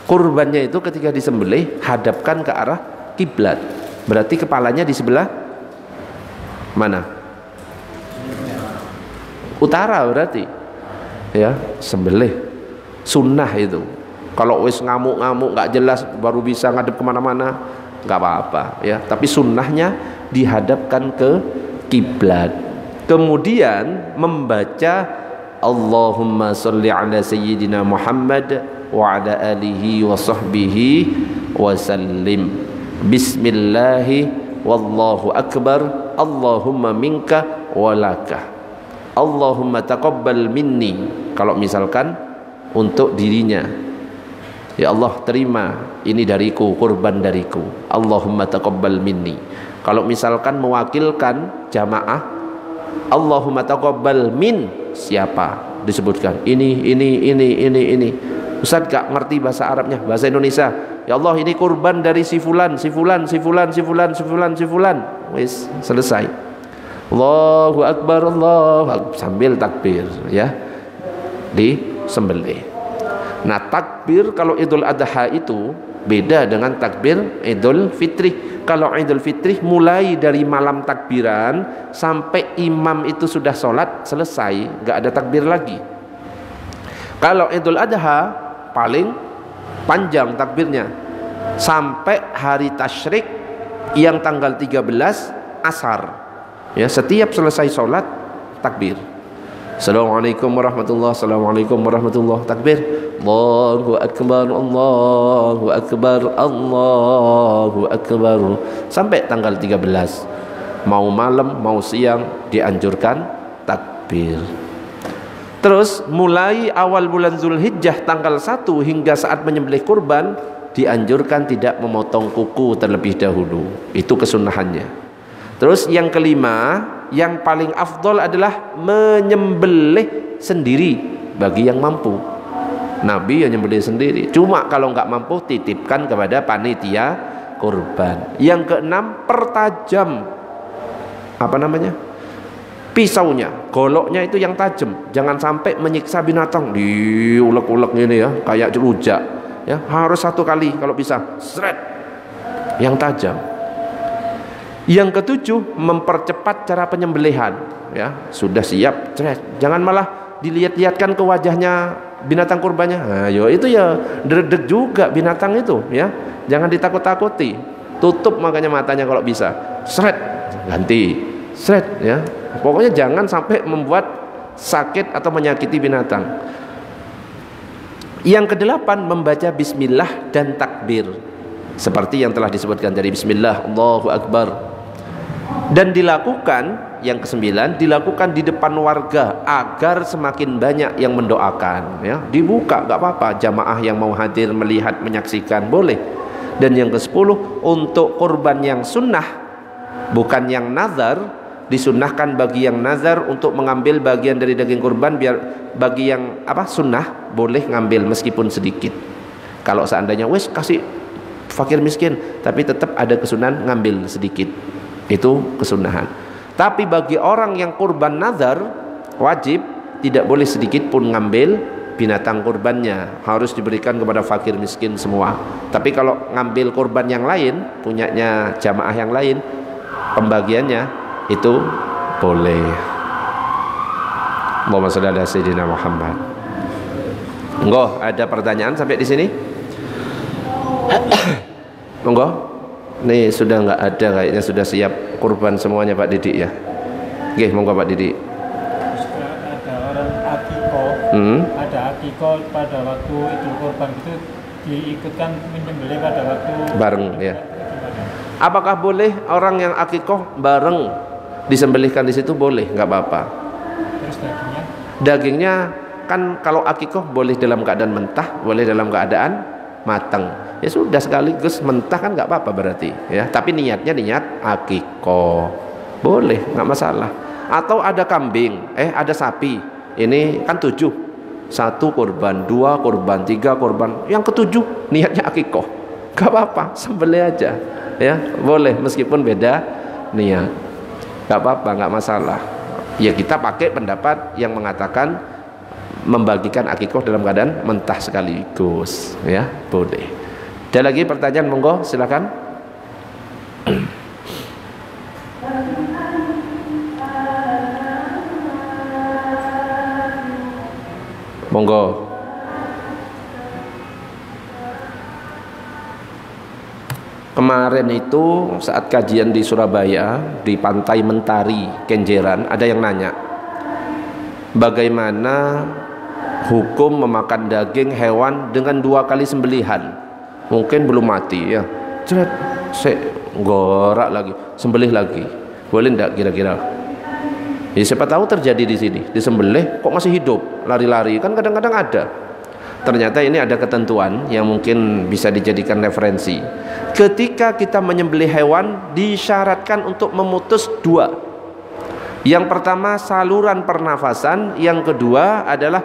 Kurbannya itu ketika disembelih hadapkan ke arah kiblat. Berarti kepalanya di sebelah mana? Utara berarti. Ya, sembelih sunnah itu. Kalau wis ngamuk-ngamuk nggak jelas baru bisa ngadep kemana-mana, nggak apa-apa ya. Tapi sunnahnya dihadapkan ke kiblat. Kemudian membaca Allahumma sholli ala sayyidina Muhammad wa ala alihi wa sahbihi wa sallim. Bismillahi wallahu akbar. Allahumma minka walaka. Allahumma taqabbal minni. Kalau misalkan untuk dirinya, ya Allah terima ini dariku, kurban dariku. Allahumma taqabbal minni. Kalau misalkan mewakilkan jamaah, Allahumma taqabbal min siapa? Disebutkan ini. Ustaz gak ngerti bahasa Arabnya, bahasa Indonesia. Ya Allah ini kurban dari si fulan. Wis selesai. Allahu akbar, Allahu akbar, sambil takbir ya. Disembelih. Nah, takbir kalau Idul Adha itu beda dengan takbir Idul Fitri. Kalau Idul Fitri mulai dari malam takbiran sampai imam itu sudah sholat selesai, nggak ada takbir lagi. Kalau Idul Adha paling panjang takbirnya sampai hari tasyrik yang tanggal 13 asar. Ya, setiap selesai sholat takbir. Assalamualaikum warahmatullahi wabarakatuh. Assalamualaikum warahmatullahi wabarakatuh. Takbir. Allahu akbar, Allahu akbar, Allahu akbar. Sampai tanggal 13. Mau malam, mau siang dianjurkan takbir. Terus mulai awal bulan Zulhijjah tanggal 1 hingga saat menyembelih kurban dianjurkan tidak memotong kuku terlebih dahulu. Itu kesunahannya. Terus yang kelima, yang paling afdol adalah menyembelih sendiri bagi yang mampu. Nabi yang menyembelih sendiri. Cuma kalau nggak mampu titipkan kepada panitia kurban. Yang keenam, pertajam pisaunya, goloknya itu yang tajam. Jangan sampai menyiksa binatang, diulek-ulek ini ya, kayak rujak. Ya, harus satu kali kalau bisa, seret, yang tajam. Yang ketujuh, mempercepat cara penyembelihan. Ya, sudah siap, jangan malah dilihat-lihatkan ke wajahnya binatang kurbannya. Nah, itu ya dredeg juga binatang itu. Ya, jangan ditakut-takuti. Tutup makanya matanya kalau bisa. Seret, ganti. Seret, ya. Pokoknya jangan sampai membuat sakit atau menyakiti binatang. Yang kedelapan, membaca bismillah dan takbir. Seperti yang telah disebutkan dari bismillah, Allahu akbar. Dan dilakukan, yang ke-9, dilakukan di depan warga agar semakin banyak yang mendoakan, ya. Dibuka, nggak apa-apa, jamaah yang mau hadir melihat menyaksikan boleh. Dan yang ke-10, untuk kurban yang sunnah bukan yang nazar, disunnahkan bagi yang nazar untuk mengambil bagian dari daging kurban, biar bagi yang sunnah boleh ngambil meskipun sedikit. Kalau seandainya wes kasih fakir miskin, tapi tetap ada kesunahan ngambil sedikit, itu kesunahan. Tapi bagi orang yang kurban nazar wajib tidak boleh sedikit pun ngambil binatang kurbannya, harus diberikan kepada fakir miskin semua. Tapi kalau ngambil kurban yang lain punyanya jamaah yang lain, pembagiannya itu boleh. Allahumma shalli ala sayyidina Muhammad. Monggo, ada pertanyaan sampai di sini? Monggo. Nih sudah nggak ada, kayaknya sudah siap kurban semuanya Pak Didik ya. Oke, monggo Pak Didik. Ada orang akikoh, ada akikoh pada waktu Idul Kurban itu diikutkan menyembelih pada waktu bareng ya. Apakah boleh orang yang akikoh bareng disembelihkan di situ? Boleh, nggak apa-apa. Terus dagingnya? Dagingnya kan kalau akikoh boleh dalam keadaan mentah, boleh dalam keadaan matang. Ya sudah sekaligus mentah kan nggak apa-apa berarti ya. Tapi niatnya niat akikoh, boleh, nggak masalah. Atau ada kambing, ada sapi, ini kan 7, 1 kurban, 2 kurban, 3 kurban, yang ke-7 niatnya akikoh, nggak apa-apa, sembelih aja ya, boleh meskipun beda niat, nggak apa-apa, nggak masalah. Ya kita pakai pendapat yang mengatakan membagikan akikoh dalam keadaan mentah sekaligus ya, boleh. Ada lagi pertanyaan, monggo silakan. Monggo. Kemarin itu saat kajian di Surabaya di Pantai Mentari Kenjeran, ada yang nanya bagaimana hukum memakan daging hewan dengan 2 kali sembelihan. Mungkin belum mati ya, saya gorak lagi, sembelih lagi, boleh enggak kira-kira? Ya siapa tahu terjadi di sini, disembelih kok masih hidup, lari-lari, kan kadang-kadang ada. Ternyata ini ada ketentuan yang mungkin bisa dijadikan referensi. Ketika kita menyembelih hewan, disyaratkan untuk memutus 2. Yang pertama saluran pernafasan, yang kedua adalah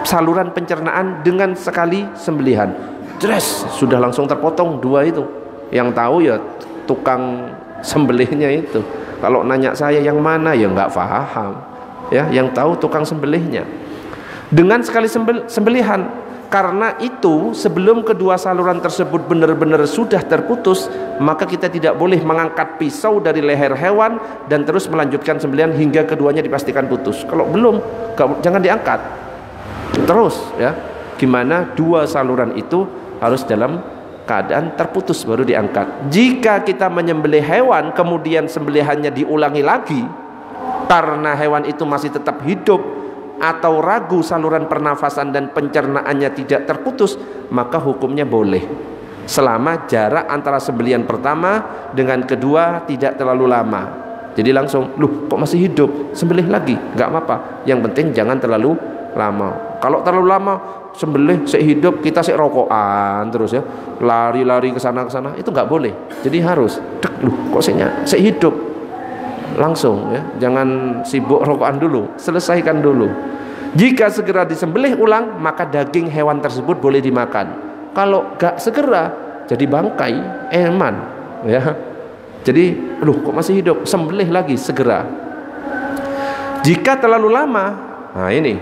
saluran pencernaan dengan sekali sembelihan. Jelas sudah langsung terpotong 2 itu. Yang tahu ya tukang sembelihnya itu. Kalau nanya saya yang mana ya nggak paham ya, yang tahu tukang sembelihnya. Dengan sekali sembelihan, karena itu sebelum kedua saluran tersebut benar-benar sudah terputus, maka kita tidak boleh mengangkat pisau dari leher hewan dan terus melanjutkan sembelihan hingga keduanya dipastikan putus. Kalau belum, jangan diangkat terus ya. Gimana 2 saluran itu harus dalam keadaan terputus baru diangkat. Jika kita menyembelih hewan kemudian sembelihannya diulangi lagi karena hewan itu masih tetap hidup atau ragu saluran pernafasan dan pencernaannya tidak terputus, maka hukumnya boleh selama jarak antara sembelihan pertama dengan kedua tidak terlalu lama. Jadi langsung, loh kok masih hidup, sembelih lagi, nggak apa-apa, yang penting jangan terlalu lama. Kalau terlalu lama sembelih sik hidup, kita sik rokokan terus ya, lari-lari ke sana itu nggak boleh. Jadi harus loh kok sik hidup, langsung ya, jangan sibuk rokokan dulu, selesaikan dulu. Jika segera disembelih ulang, maka daging hewan tersebut boleh dimakan. Kalau gak segera jadi bangkai, eman ya. Jadi loh kok masih hidup, sembelih lagi segera. Jika terlalu lama, nah ini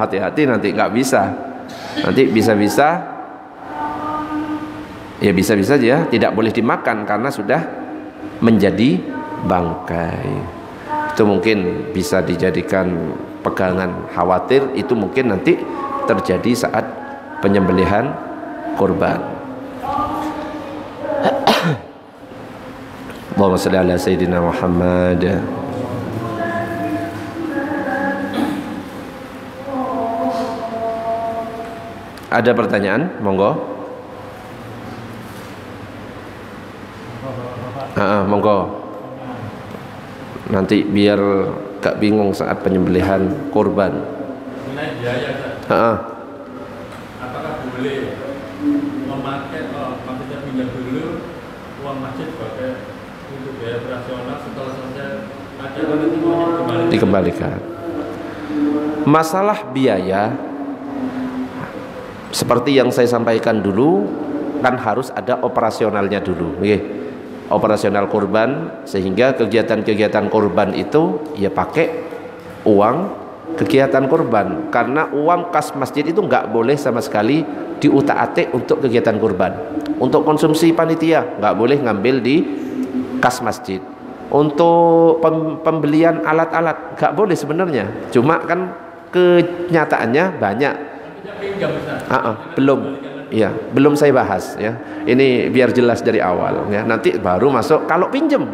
hati-hati nanti nggak bisa. Nanti bisa-bisa aja tidak boleh dimakan karena sudah menjadi bangkai. Itu mungkin bisa dijadikan pegangan, khawatir itu mungkin nanti terjadi saat penyembelihan kurban. Allahumma shalli ala sayyidina Muhammad. Ada pertanyaan? Monggo. Monggo. Nanti biar gak bingung saat penyembelihan kurban. Mengenai biaya, apakah boleh memakai, maksudnya pinjam dulu uang masjid sebagai untuk biaya operasional, setelah selesai acara nanti dikembalikan. Masalah biaya seperti yang saya sampaikan dulu, kan harus ada operasionalnya dulu, operasional kurban, sehingga kegiatan-kegiatan kurban itu ya pakai uang kegiatan kurban, karena uang kas masjid itu nggak boleh sama sekali diutak-atik untuk kegiatan kurban. Untuk konsumsi panitia nggak boleh ngambil di kas masjid. Untuk pembelian alat-alat nggak boleh sebenarnya, cuma kan kenyataannya banyak. Belum saya bahas ya. Ini biar jelas dari awal ya. Nanti baru masuk kalau pinjem.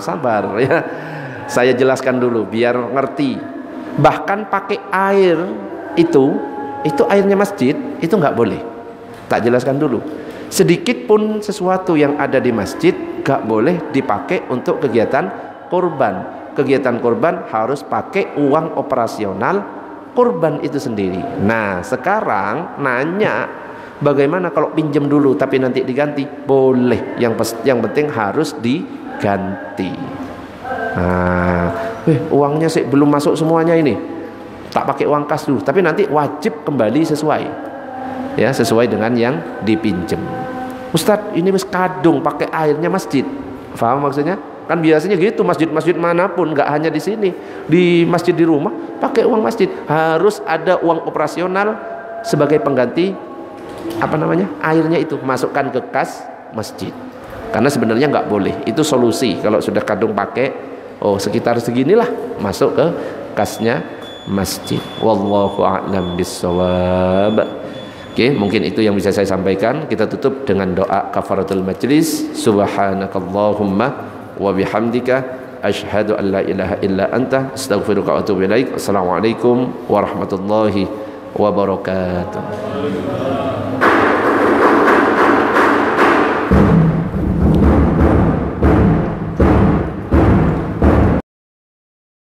Sabar ya. Saya jelaskan dulu biar ngerti. Bahkan pakai air itu airnya masjid itu nggak boleh. Tak jelaskan dulu. Sedikit pun sesuatu yang ada di masjid nggak boleh dipakai untuk kegiatan kurban. Kegiatan kurban harus pakai uang operasional kurban itu sendiri. Nah, sekarang nanya bagaimana kalau pinjam dulu tapi nanti diganti? Boleh. Yang penting harus diganti. Uangnya sih belum masuk semuanya ini. Tak pakai uang kas dulu, tapi nanti wajib kembali sesuai. Ya, sesuai dengan yang dipinjam. Ustadz, ini wis kadung pakai airnya masjid. Paham maksudnya? Kan biasanya gitu, masjid-masjid manapun, nggak hanya di sini, di masjid di rumah pakai uang masjid, harus ada uang operasional sebagai pengganti airnya itu, masukkan ke kas masjid. Karena sebenarnya nggak boleh, itu solusi. Kalau sudah kadung pakai, sekitar seginilah masuk ke kasnya masjid. Wallahu a'lam bissawab. Oke, mungkin itu yang bisa saya sampaikan. Kita tutup dengan doa kafaratul majlis. Subhanakallahumma wa bihamdika asyhadu an la ilaha illa anta astaghfiruka wa atubu ilaik. Assalamualaikum warahmatullahi wabarakatuh.